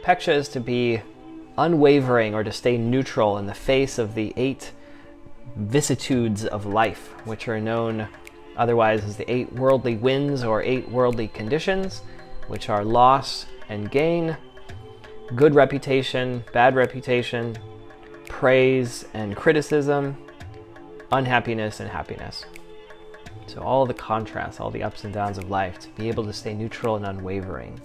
Upeksha is to be unwavering or to stay neutral in the face of the 8 vicissitudes of life, which are known otherwise as the 8 worldly winds or 8 worldly conditions, which are loss and gain, good reputation, bad reputation, praise and criticism, unhappiness and happiness. So all the contrasts, all the ups and downs of life, to be able to stay neutral and unwavering.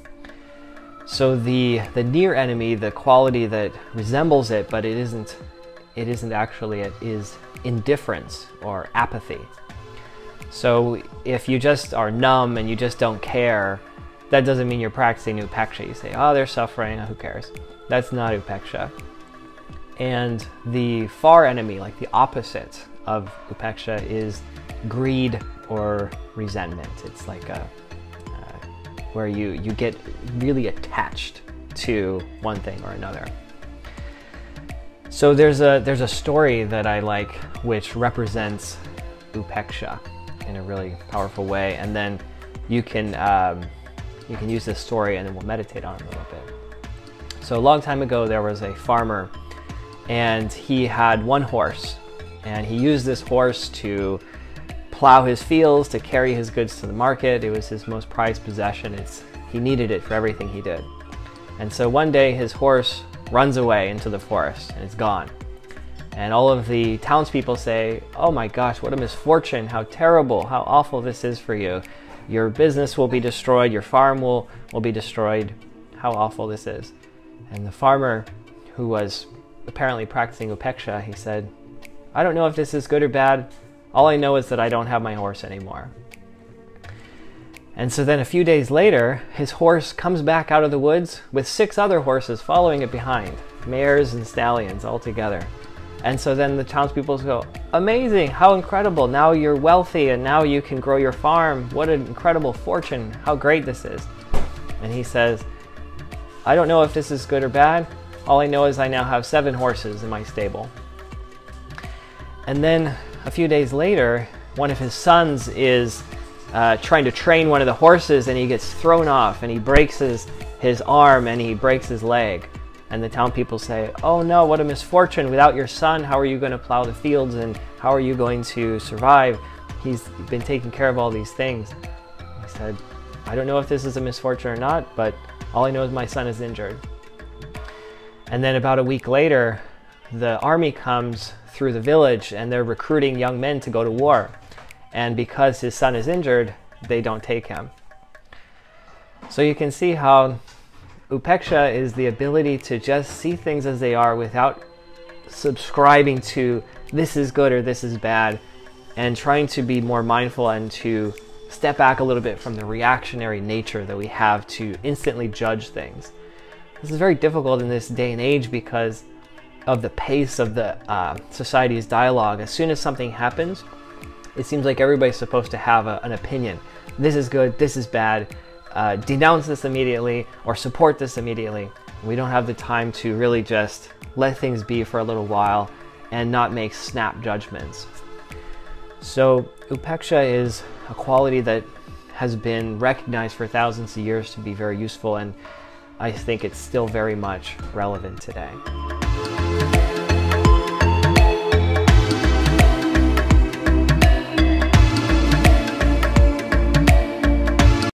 So the near enemy, the quality that resembles it, but it isn't actually it, is indifference or apathy. So if you just are numb and you just don't care, that doesn't mean you're practicing Upeksha. You say, oh, they're suffering, who cares? That's not Upeksha. And the far enemy, like the opposite of Upeksha, is greed or resentment. It's like where you get really attached to one thing or another. So there's a story that I like which represents Upeksha in a really powerful way, and then you can use this story and then we'll meditate on it a little bit. So a long time ago there was a farmer, and he had one horse, and he used this horse to plow his fields, to carry his goods to the market. It was his most prized possession. He needed it for everything he did. And so one day his horse runs away into the forest and it's gone. And all of the townspeople say, oh my gosh, what a misfortune, how terrible, how awful this is for you. Your business will be destroyed, your farm will be destroyed, how awful this is. And the farmer, who was apparently practicing Upeksha, he said, I don't know if this is good or bad. All I know is that I don't have my horse anymore. And so then a few days later, his horse comes back out of the woods with 6 other horses following it behind, mares and stallions all together. And so then the townspeople go, amazing, how incredible, now you're wealthy and now you can grow your farm. What an incredible fortune, how great this is. And he says, I don't know if this is good or bad. All I know is I now have 7 horses in my stable. And then a few days later, one of his sons is trying to train one of the horses, and he gets thrown off and he breaks his arm and he breaks his leg. And the town people say, oh no, what a misfortune. Without your son, how are you going to plow the fields and how are you going to survive? He's been taking care of all these things. He said, I don't know if this is a misfortune or not, but all I know is my son is injured. And then about a week later, the army comes through the village and they're recruiting young men to go to war. And because his son is injured, they don't take him. So you can see how Upeksha is the ability to just see things as they are without subscribing to this is good or this is bad, and trying to be more mindful and to step back a little bit from the reactionary nature that we have to instantly judge things. This is very difficult in this day and age because of the pace of the society's dialogue. As soon as something happens, it seems like everybody's supposed to have an opinion. This is good, this is bad, denounce this immediately or support this immediately. We don't have the time to really just let things be for a little while and not make snap judgments. So Upeksha is a quality that has been recognized for thousands of years to be very useful, and I think it's still very much relevant today.